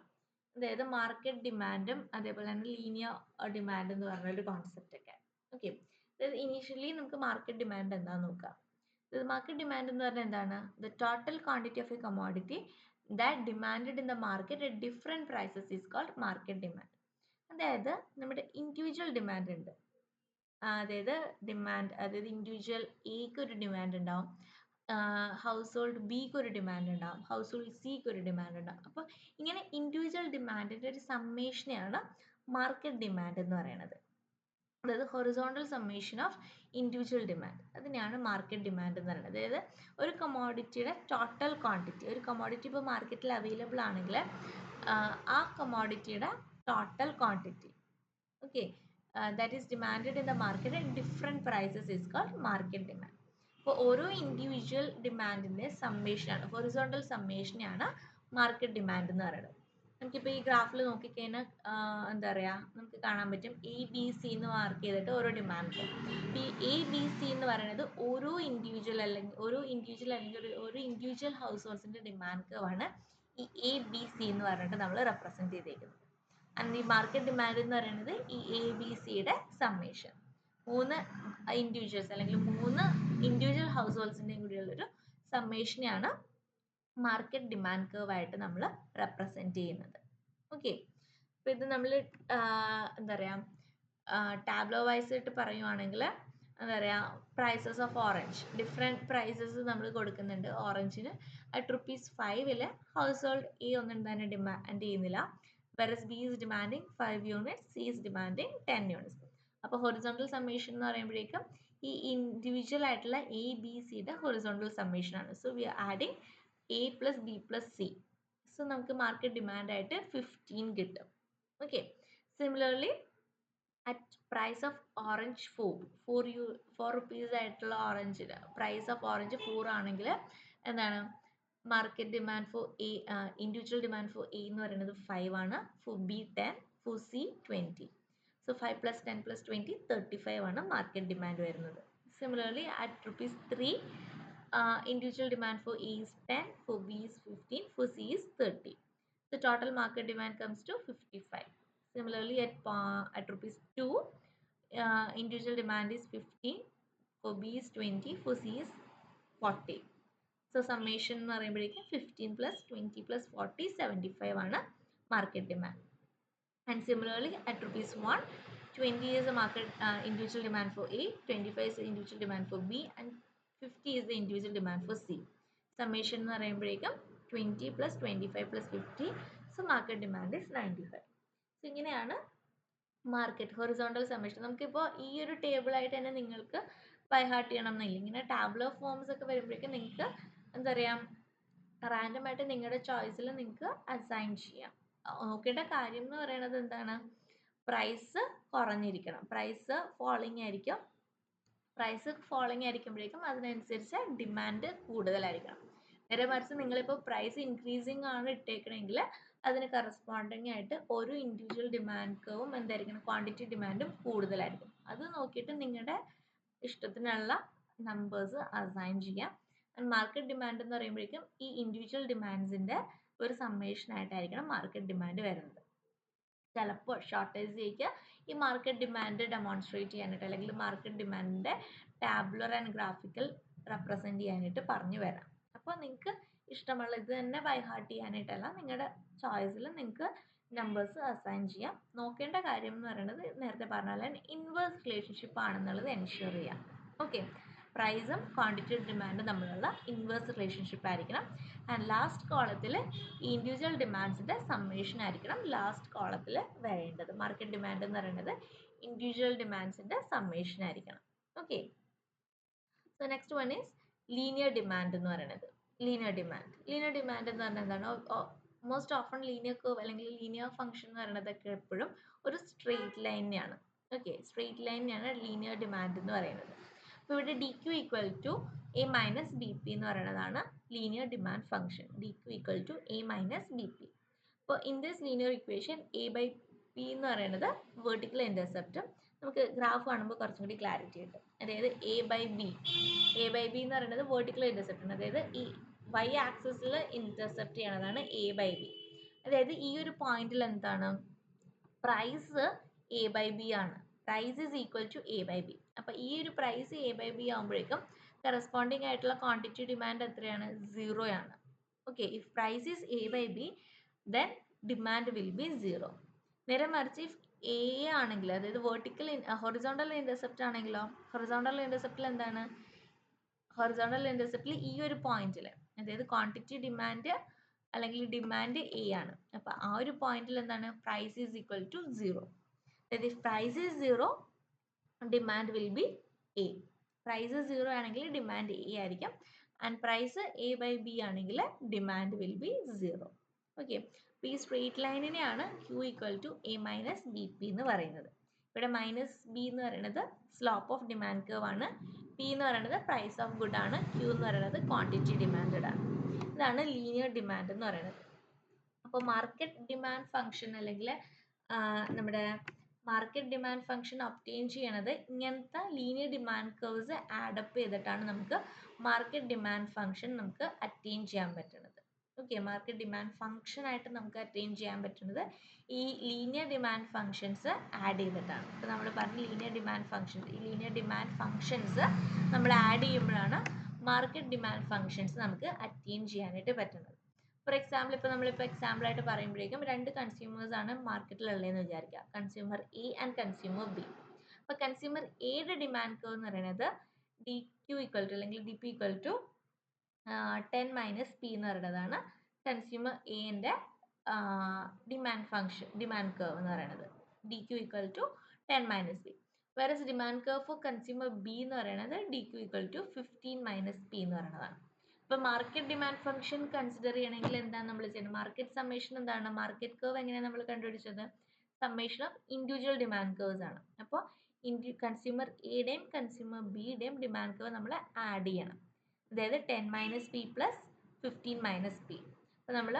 അതായത് മാർക്കറ്റ് ഡിമാൻഡും അതേപോലെ തന്നെ ലീനിയർ ഡിമാൻഡ് എന്ന് പറഞ്ഞൊരു കോൺസെപ്റ്റ് ഒക്കെ. ഓക്കെ, അതായത് ഇനീഷ്യലി നമുക്ക് മാർക്കറ്റ് ഡിമാൻഡ് എന്താണെന്ന് നോക്കാം. മാർക്കറ്റ് ഡിമാൻഡ് എന്ന് പറഞ്ഞാൽ എന്താണ്? The total quantity of a commodity that demanded in the market at different prices is called market demand. അതായത് നമ്മുടെ ഇൻഡിവിജ്വൽ ഡിമാൻഡ് ഉണ്ട്, അതായത് ഇൻഡിവിജ്വൽ എക്ക് ഒരു ഡിമാൻഡ് ഉണ്ടാവും, ഹൗസ് ഹോൾഡ് ബിക്ക് ഒരു ഡിമാൻഡ് ഉണ്ടാവും, ഹൗസ് ഹോൾഡ് സിക്ക് ഒരു ഡിമാൻഡ് ഉണ്ടാവും. അപ്പോൾ ഇങ്ങനെ ഇൻഡിവിജ്വൽ ഡിമാൻഡിൻ്റെ ഒരു സമ്മേഷനെയാണ് മാർക്കറ്റ് ഡിമാൻഡ് എന്ന് പറയുന്നത്. അതായത് horizontal summation of individual demand, അതിനെയാണ് മാർക്കറ്റ് ഡിമാൻഡ് എന്ന് പറയുന്നത്. അതായത് ഒരു കമോഡിറ്റിയുടെ ടോട്ടൽ ക്വാണ്ടിറ്റി, ഒരു കമോഡിറ്റി ഇപ്പോൾ മാർക്കറ്റിൽ അവൈലബിൾ ആണെങ്കിൽ ആ കമോഡിറ്റിയുടെ total quantity, okay, that is demanded in the market at different prices is called market demand. അപ്പോൾ ഓരോ ഇൻഡിവിജ്വൽ ഡിമാൻഡിൻ്റെ സമ്മേഷനാണ്, ഹൊറിസോണ്ടൽ സമ്മേഷനെയാണ് മാർക്കറ്റ് ഡിമാൻഡ് എന്ന് പറയുന്നത്. നമുക്കിപ്പോൾ ഈ ഗ്രാഫിൽ നോക്കിക്കഴിഞ്ഞാൽ എന്താ പറയുക, നമുക്ക് കാണാൻ പറ്റും എ ബി സി എന്ന് മാർക്ക് ചെയ്തിട്ട് ഓരോ ഡിമാൻഡ്. ഈ എ ബി സി എന്ന് പറയുന്നത് ഓരോ ഇൻഡിവിജ്വൽ അല്ലെങ്കിൽ ഒരു ഇൻഡിവിജ്വൽ ഹൗസ് ഹോൾഡ്സിൻ്റെ ഡിമാൻഡ് കർവാണ് ഈ എ ബി സി എന്ന് പറഞ്ഞിട്ട് നമ്മൾ റെപ്രസെൻറ്റ് ചെയ്തേക്കുന്നത്. ആൻഡ് ഈ മാർക്കറ്റ് ഡിമാൻഡ് എന്ന് പറയുന്നത് ഈ എ ബി സിയുടെ സമ്മേഷൻ, മൂന്ന് ഇൻഡിവിജ്വൽസ് അല്ലെങ്കിൽ മൂന്ന് ഇൻഡിവിജ്വൽ ഹൗസ് ഹോൾഡ്സിൻ്റെയും കൂടിയുള്ളൊരു സമ്മേഷനെയാണ് മാർക്കറ്റ് ഡിമാൻഡ് കർവ് ആയിട്ട് നമ്മൾ റെപ്രസെൻറ്റ് ചെയ്യുന്നത്. ഓക്കെ, അപ്പോൾ ഇത് നമ്മൾ എന്താ പറയുക ടാബ്ലോ വൈസ് ആയിട്ട് പറയുവാണെങ്കിൽ എന്താ പറയുക prices of orange, different prices നമ്മൾ കൊടുക്കുന്നുണ്ട്. ഓറഞ്ചിന് അറ്റ് ₹5 ഹൗസ് ഹോൾഡ് എ ഒന്നും തന്നെ ഡിമാൻഡ് ചെയ്യുന്നില്ല, whereas B is demanding 5 units, C is demanding 10 units. അപ്പോൾ ഹൊറിസോണ്ടൽ സമ്മേഷൻ എന്ന് പറയുമ്പോഴേക്കും ഈ ഇൻഡിവിജ്വൽ ആയിട്ടുള്ള എ ബി സിയുടെ ഹൊറിസോണ്ടൽ സമ്മേഷൻ ആണ്. So we are adding A plus B plus C. So നമുക്ക് മാർക്കറ്റ് ഡിമാൻഡ് ആയിട്ട് 15 കിട്ടും. ഓക്കെ, similarly at price of orange 4 rupees ആയിട്ടുള്ള ഓറഞ്ചിന് പ്രൈസ് ഓഫ് ഓറഞ്ച് 4 ആണെങ്കിൽ എന്താണ് market demand for A, individual demand for A എന്ന് പറയുന്നത് 5 ആണ്, for B 10, for C 20. So 5 + 10 + 20 35 ആണ് മാർക്കറ്റ് ഡിമാൻഡ് വരുന്നത്. Similarly at ₹3 individual demand for A is 10, for B is 15, for C is 30. The total market demand comes to 55. Similarly, at ₹2, individual demand is 15, for B is 20, for C is 40. So summation എന്ന് പറയുമ്പോഴേക്കും 15 + 20 + 40 75 ആണ് market demand. And similarly, at ₹1, 20 is the market individual demand for A, 25 is the individual demand for B, and 50 is the individual demand for C. Summation എന്ന് പറയുമ്പോഴേക്കും 20 + 25 + 50, so market demand is 95. So ഇങ്ങനെയാണ് market horizontal summation. നമുക്കിപ്പോൾ ഈ ഒരു table ആയിട്ട് തന്നെ നിങ്ങൾക്ക് by heart ചെയ്യണം എന്നില്ല, ഇങ്ങനെ ടാബ്ലോ ഫോംസ് ഒക്കെ വരുമ്പോഴേക്കും നിങ്ങൾക്ക് എന്താ പറയുക റാൻഡം ആയിട്ട് നിങ്ങളുടെ ചോയ്സിൽ നിങ്ങൾക്ക് അസൈൻ ചെയ്യാം. നോക്കേണ്ട കാര്യം എന്ന് പറയുന്നത് എന്താണ്, പ്രൈസ് കുറഞ്ഞിരിക്കണം, പ്രൈസ് ഫോളിങ് ആയിരിക്കും, പ്രൈസ് ഫോളിങ് ആയിരിക്കുമ്പോഴേക്കും അതിനനുസരിച്ച് ഡിമാൻഡ് കൂടുതലായിരിക്കണം. നേരെ മറിച്ച് നിങ്ങളിപ്പോൾ പ്രൈസ് ഇൻക്രീസിങ് ആണ് ഇട്ടേക്കണമെങ്കിൽ അതിന് കറസ്പോണ്ടിങ് ആയിട്ട് ഒരു ഇൻഡിവിജ്വൽ ഡിമാൻഡ് കർവും എന്തായിരിക്കണം, ക്വാണ്ടിറ്റി ഡിമാൻഡും കൂടുതലായിരിക്കും. അത് നോക്കിയിട്ട് നിങ്ങളുടെ ഇഷ്ടത്തിനുള്ള നമ്പേഴ്സ് അസൈൻ ചെയ്യാം. ആൻഡ് മാർക്കറ്റ് ഡിമാൻഡ് എന്ന് പറയുമ്പോഴേക്കും ഈ ഇൻഡിവിജ്വൽ ഡിമാൻഡ്സിൻ്റെ ഒരു സമ്മേഷൻ ആയിട്ടായിരിക്കണം മാർക്കറ്റ് ഡിമാൻഡ് വരുന്നത്. ചിലപ്പോൾ ഷോർട്ടേജിലേക്ക് ഈ മാർക്കറ്റ് ഡിമാൻഡ് ഡെമോൺസ്ട്രേറ്റ് ചെയ്യാനായിട്ട് അല്ലെങ്കിൽ മാർക്കറ്റ് ഡിമാൻഡിൻ്റെ ടാബ്ലർ ആൻഡ് ഗ്രാഫിക്കൽ റെപ്രസെൻറ്റ് ചെയ്യാനായിട്ട് പറഞ്ഞു വരാം. അപ്പോൾ നിങ്ങൾക്ക് ഇഷ്ടമുള്ള ഇത് തന്നെ ബൈ ഹാർട്ട് ചെയ്യാനായിട്ടല്ല, നിങ്ങളുടെ ചോയ്സിൽ നിങ്ങൾക്ക് നമ്പേഴ്സ് അസൈൻ ചെയ്യാം. നോക്കേണ്ട കാര്യം എന്ന് പറയുന്നത് നേരത്തെ പറഞ്ഞാൽ ഇൻവേഴ്സ് റിലേഷൻഷിപ്പ് ആണെന്നുള്ളത് എൻഷുർ ചെയ്യാം. ഓക്കെ, പ്രൈസും ക്വാണ്ടിറ്റി ഡിമാൻഡും തമ്മിലുള്ള ഇൻവേഴ്സ് റിലേഷൻഷിപ്പ് ആയിരിക്കണം. ആൻഡ് ലാസ്റ്റ് കോളത്തിൽ ഈ ഇൻഡിവിജ്വൽ ഡിമാൻഡ്സിൻ്റെ സമ്മേഷൻ ആയിരിക്കണം ലാസ്റ്റ് കോളത്തിൽ വരേണ്ടത്. മാർക്കറ്റ് ഡിമാൻഡ് എന്ന് പറയുന്നത് ഇൻഡിവിജ്വൽ ഡിമാൻഡ്സിൻ്റെ സമ്മേഷൻ ആയിരിക്കണം. Okay, so next one is linear demand എന്ന് പറയുന്നത്. ലീനിയർ ഡിമാൻഡ് എന്ന് പറഞ്ഞാൽ എന്താണ്? മോസ്റ്റ് ഓഫൺ ലീനിയർ കർവ് അല്ലെങ്കിൽ ലീനിയർ ഫംഗ്ഷൻ എന്ന് പറയുന്നതൊക്കെ എപ്പോഴും ഒരു സ്ട്രെയിറ്റ് ലൈനെയാണ്. ഓക്കെ, സ്ട്രെയിറ്റ് ലൈനെയാണ് ലീനിയർ ഡിമാൻഡ് എന്ന് പറയുന്നത്. അപ്പോൾ ഇവിടെ D Q equal to A minus B P എന്ന് പറയുന്നതാണ് linear demand function. D Q equal to A minus B P. അപ്പോൾ in this linear equation A by P എന്ന് പറയുന്നത് വെർട്ടിക്കൽ ഇന്റർസെപ്റ്റ്. നമുക്ക് ഗ്രാഫ് കാണുമ്പോൾ കുറച്ചും കൂടി ക്ലാരിറ്റി കിട്ടും. അതായത് എ ബൈ ബി എന്ന് പറയുന്നത് വെർട്ടിക്കൽ ഇന്റർസെപ്റ്റ് ആണ്. അതായത് ഈ വൈ ആക്സിസിൽ ഇന്റർസെപ്റ്റ് ചെയ്യണതാണ് എ ബൈ ബി. അതായത് ഈ ഒരു പോയിന്റിൽ എന്താണ്? പ്രൈസ് എ ബൈ ബി ആണ്. Price is equal to A by B. അപ്പൊ ഈ ഒരു പ്രൈസ് എ ബൈ ബി ആകുമ്പോഴേക്കും കറസ്പോണ്ടിങ് ആയിട്ടുള്ള ക്വാണ്ടിറ്റി ഡിമാൻഡ് എത്രയാണ്? 0 ആണ്. Okay, if price is A by B then demand will be 0. നേരെ മറിച്ച് ഇഫ് എ ആണെങ്കിൽ, അതായത് വെർട്ടിക്കൽ ഹൊറിസോണ്ടൽ ഇന്റർസെപ്റ്റ് ആണെങ്കിലോ, ഹൊറിസോണ്ടൽ ഇന്റർസെപ്റ്റിൽ എന്താണ്? ഹൊറിസോണ്ടൽ ഇന്റർസെപ്റ്റിൽ ഈ ഒരു പോയിന്റിൽ, അതായത് ക്വാണ്ടിറ്റി ഡിമാൻഡ് അല്ലെങ്കിൽ ഡിമാൻഡ് എ ആണ്. അപ്പൊ ആ ഒരു പോയിന്റിൽ എന്താണ്? Price is equal to 0. അതായത് if price is 0 demand will be A. Price 0 ആണെങ്കിൽ ഡിമാൻഡ് എ ആയിരിക്കും. And price A by B ആണെങ്കിൽ ഡിമാൻഡ് വിൽ ബി 0. ഓക്കെ, അപ്പോൾ ഈ സ്ട്രെയിറ്റ് ലൈനിനെയാണ് Q equal to A minus B P എന്ന് പറയുന്നത്. ഇവിടെ മൈനസ് ബി എന്ന് പറയുന്നത് സ്ലോപ്പ് ഓഫ് ഡിമാൻഡ് കർവ് ആണ്. പി എന്ന് പറയുന്നത് പ്രൈസ് ഓഫ് ഗുഡ് ആണ്. ക്യൂ എന്ന് പറയുന്നത് ക്വാണ്ടിറ്റി ഡിമാൻഡഡ് ആണ്. ഇതാണ് ലീനിയർ ഡിമാൻഡ് എന്ന് പറയുന്നത്. അപ്പോൾ മാർക്കറ്റ് ഡിമാൻഡ് ഫംഗ്ഷൻ അല്ലെങ്കിൽ നമ്മുടെ മാർക്കറ്റ് ഡിമാൻഡ് ഫംഗ്ഷൻ ഒബ്റ്റെയിൻ ചെയ്യണത് ഇങ്ങനത്തെ ലീനിയർ ഡിമാൻഡ് കർവ്സ് ആഡപ്പ് ചെയ്തിട്ടാണ് നമുക്ക് മാർക്കറ്റ് ഡിമാൻഡ് ഫംഗ്ഷൻ നമുക്ക് അറ്റൈൻ ചെയ്യാൻ പറ്റുന്നത്. ഓക്കെ, മാർക്കറ്റ് ഡിമാൻഡ് ഫംഗ്ഷൻ ആയിട്ട് നമുക്ക് അറ്റൈൻ ചെയ്യാൻ പറ്റുന്നത് ഈ ലീനിയർ ഡിമാൻഡ് ഫംഗ്ഷൻസ് ആഡ് ചെയ്തിട്ടാണ്. ഇപ്പോൾ നമ്മൾ പറഞ്ഞ ലീനിയർ ഡിമാൻഡ് ഫംഗ്ഷൻസ്, ഈ ലീനിയർ ഡിമാൻഡ് ഫംഗ്ഷൻസ് നമ്മൾ ആഡ് ചെയ്യുമ്പോഴാണ് മാർക്കറ്റ് ഡിമാൻഡ് ഫംഗ്ഷൻസ് നമുക്ക് അറ്റൈൻ ചെയ്യാനായിട്ട് പറ്റുന്നത്. ഫോർ എക്സാമ്പിൾ, ഇപ്പോൾ നമ്മളിപ്പോൾ എക്സാമ്പിൾ ആയിട്ട് പറയുമ്പോഴേക്കും രണ്ട് കൺസ്യൂമേഴ്സ് ആണ് മാർക്കറ്റിലുള്ളതെന്ന് വിചാരിക്കുക, consumer A and consumer B. അപ്പോൾ കൺസ്യൂമർ എയുടെ ഡിമാൻഡ് കർവ് എന്ന് പറയുന്നത് ഡി ക്യു ഈക്വൽ ടു അല്ലെങ്കിൽ D P equal to 10 minus P എന്ന് പറയുന്നതാണ് കൺസ്യൂമർ എന്റെ ഡിമാൻഡ് ഫംഗ്ഷൻ, ഡിമാൻഡ് കർവ് എന്ന് പറയുന്നത്. D Q equal to 10 minus P. വേറെ demand curve for consumer B എന്ന് പറയുന്നത് D Q equal to 15 minus P എന്ന് പറയുന്നതാണ്. ഇപ്പോൾ മാർക്കറ്റ് ഡിമാൻഡ് ഫംഗ്ഷൻ കൺസിഡർ ചെയ്യണമെങ്കിൽ എന്താണ് നമ്മൾ ചെയ്യുന്നത്? മാർക്കറ്റ് സമ്മേഷൻ എന്താണ്? മാർക്കറ്റ് കർവ് എങ്ങനെയാണ് നമ്മൾ കണ്ടുപിടിച്ചത്? Summation of individual demand curves ആണ്. അപ്പോൾ കൺസ്യൂമർ എയുടെയും കൺസ്യൂമർ ബിയുടെയും ഡിമാൻഡ് കർവ് നമ്മൾ ആഡ് ചെയ്യണം. അതായത് 10 minus P plus 15 minus P. അപ്പോൾ നമ്മൾ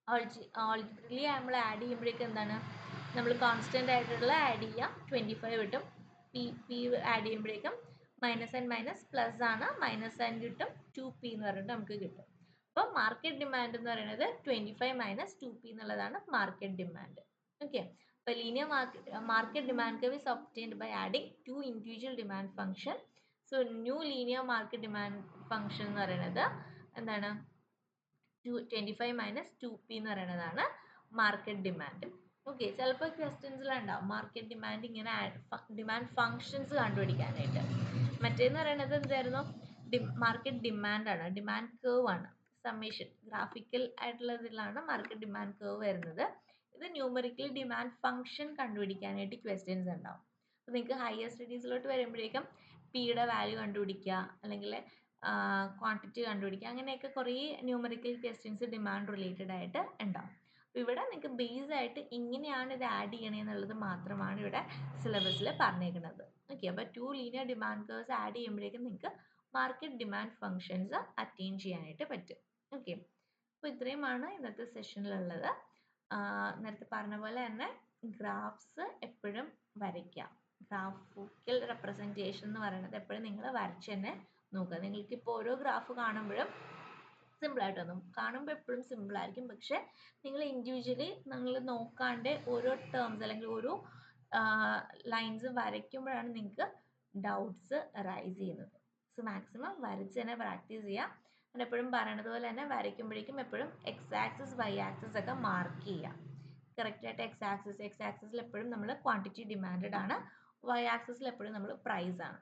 ഓൾറെഡി നമ്മൾ ആഡ് ചെയ്യുമ്പോഴേക്കും എന്താണ്? നമ്മൾ കോൺസ്റ്റൻ്റ് ആയിട്ടുള്ള ആഡ് ചെയ്യാം, 25 കിട്ടും. പി ആഡ് ചെയ്യുമ്പോഴേക്കും മൈനസ് ആൻഡ് മൈനസ് പ്ലസ് ആണ്, മൈനസ് ആൻഡ് കിട്ടും, 2p എന്ന് പറഞ്ഞിട്ട് നമുക്ക് കിട്ടും. അപ്പോൾ മാർക്കറ്റ് ഡിമാൻഡ് എന്ന് പറയുന്നത് 25 മൈനസ് 2p എന്നുള്ളതാണ് മാർക്കറ്റ് ഡിമാൻഡ്. ഓക്കെ, അപ്പോൾ linear market demand curve is obtained by adding 2 individual demand function. So new linear market demand function എന്ന് പറയുന്നത് എന്താണ്? 25 മൈനസ് 2p എന്ന് പറയുന്നതാണ് മാർക്കറ്റ് ഡിമാൻഡ്. ഓക്കെ, ചിലപ്പോൾ ക്വസ്റ്റ്യൻസിലുണ്ടാവും മാർക്കറ്റ് ഡിമാൻഡ് ഇങ്ങനെ ഡിമാൻഡ് ഫംഗ്ഷൻസ് കണ്ടുപിടിക്കാനായിട്ട്. മറ്റേന്ന് പറയുന്നത് എന്തായിരുന്നു? മാർക്കറ്റ് ഡിമാൻഡ് ആണ്, ഡിമാൻഡ് കർവ് ആണ്. സമ്മേഷൻ ഗ്രാഫിക്കൽ ആയിട്ടുള്ളതിലാണ് മാർക്കറ്റ് ഡിമാൻഡ് കർവ് വരുന്നത്. ഇത് ന്യൂമറിക്കൽ ഡിമാൻഡ് ഫംഗ്ഷൻ കണ്ടുപിടിക്കാനായിട്ട് ക്വസ്റ്റ്യൻസ് ഉണ്ടാവും. അപ്പോൾ നിങ്ങൾക്ക് ഹയർ സ്റ്റഡീസിലോട്ട് വരുമ്പോഴേക്കും പിയുടെ വാല്യൂ കണ്ടുപിടിക്കുക, അല്ലെങ്കിൽ ക്വാണ്ടിറ്റി കണ്ടുപിടിക്കുക, അങ്ങനെയൊക്കെ കുറേ ന്യൂമറിക്കൽ ക്വസ്റ്റ്യൻസ് ഡിമാൻഡ് റിലേറ്റഡ് ആയിട്ട് ഉണ്ടാവും. അപ്പോൾ ഇവിടെ നിങ്ങൾക്ക് ബേസ് ആയിട്ട് ഇങ്ങനെയാണ് ഇത് ആഡ് ചെയ്യണമെന്നുള്ളത് മാത്രമാണ് ഇവിടെ സിലബസിൽ പറഞ്ഞേക്കുന്നത്. ഓക്കെ, അപ്പോൾ 2 ലീനിയർ ഡിമാൻഡ് കർവ്സ് ആഡ് ചെയ്യുമ്പോഴേക്കും നിങ്ങൾക്ക് മാർക്കറ്റ് ഡിമാൻഡ് ഫംഗ്ഷൻസ് അറ്റൈൻ ചെയ്യാനായിട്ട് പറ്റും. ഓക്കെ, അപ്പോൾ ഇത്രയുമാണ് ഇന്നത്തെ സെഷനിലുള്ളത്. നേരത്തെ പറഞ്ഞ പോലെ തന്നെ ഗ്രാഫ്സ് എപ്പോഴും വരയ്ക്കാം. ഗ്രാഫിക്കൽ റെപ്രസെൻറ്റേഷൻ എന്ന് പറയുന്നത് എപ്പോഴും നിങ്ങൾ വരച്ച് തന്നെ നോക്കുക. നിങ്ങൾക്കിപ്പോൾ ഓരോ ഗ്രാഫ് കാണുമ്പോഴും സിമ്പിളായിട്ട് തോന്നും, കാണുമ്പോൾ എപ്പോഴും സിമ്പിളായിരിക്കും. പക്ഷെ നിങ്ങൾ ഇൻഡിവിജ്വലി നിങ്ങൾ നോക്കാണ്ട് ഓരോ ടേംസ് അല്ലെങ്കിൽ ഓരോ ലൈൻസ് വരയ്ക്കുമ്പോഴാണ് നിങ്ങൾക്ക് ഡൗട്ട്സ് റൈസ് ചെയ്യുന്നത്. സോ മാക്സിമം വരച്ച് തന്നെ പ്രാക്ടീസ് ചെയ്യുക. ഞാൻ എപ്പോഴും പറയണത് പോലെ തന്നെ വരയ്ക്കുമ്പോഴേക്കും എപ്പോഴും എക്സ് ആക്സിസ് വൈ ആക്സിസ് ഒക്കെ മാർക്ക് ചെയ്യുക. കറക്റ്റായിട്ട് എക്സ് ആക്സിസിൽ എപ്പോഴും നമ്മൾ ക്വാണ്ടിറ്റി ഡിമാൻഡഡ് ആണ്, വൈ ആക്സിസിൽ എപ്പോഴും നമ്മൾ പ്രൈസ് ആണ്.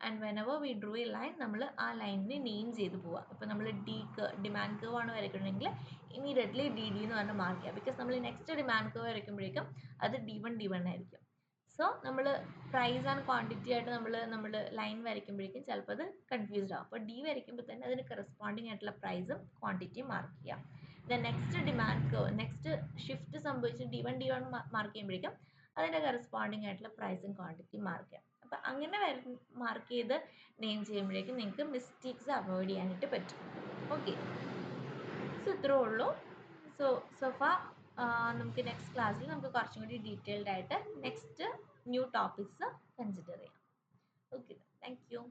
And whenever we drew a line നമ്മൾ ആ ലൈനിനെ നെയിം ചെയ്ത് പോവുക. ഇപ്പോൾ നമ്മൾ ഡിമാൻഡ് കർവ് ആണ് വരയ്ക്കണമെങ്കിൽ ഇമീഡിയറ്റ്ലി ഡി എന്ന് പറഞ്ഞ് മാർക്ക് ചെയ്യുക. ബിക്കോസ് നമ്മൾ നെക്സ്റ്റ് ഡിമാൻഡ് കർവ് വരയ്ക്കുമ്പോഴേക്കും അത് D1 ആയിരിക്കും. സോ സോ നമ്മൾ പ്രൈസ് ആൻഡ് ക്വാണ്ടിറ്റി ആയിട്ട് നമ്മൾ ലൈൻ വരയ്ക്കുമ്പോഴേക്കും ചിലപ്പോൾ അത് കൺഫ്യൂസ്ഡ് ആവും. അപ്പോൾ ഡി വരയ്ക്കുമ്പോൾ തന്നെ അതിന് കറസ്പോണ്ടിങ് ആയിട്ടുള്ള പ്രൈസും ക്വാണ്ടിറ്റിയും മാർക്ക് ചെയ്യാം. Next demand curve, next shift സംഭവിച്ച് D1 മാർക്ക് ചെയ്യുമ്പോഴേക്കും അതിൻ്റെ കറസ്പോണ്ടിങ് ആയിട്ടുള്ള പ്രൈസും ക്വാണ്ടിറ്റിയും മാർക്ക് ചെയ്യാം. അപ്പോൾ അങ്ങനെ മാർക്ക് ചെയ്ത് നെയിം ചെയ്യുമ്പോഴേക്കും നിങ്ങൾക്ക് മിസ്റ്റേക്സ് അവോയ്ഡ് ചെയ്യാനായിട്ട് പറ്റും. ഓക്കെ, സോ ഇത്രേ ഉള്ളൂ. സോഫ നമുക്ക് നെക്സ്റ്റ് ക്ലാസ്സിൽ നമുക്ക് കുറച്ചും കൂടി ഡീറ്റെയിൽഡ് ആയിട്ട് നെക്സ്റ്റ് ന്യൂ ടോപ്പിക്സ് കൺസിഡർ ചെയ്യാം. Okay, thank you.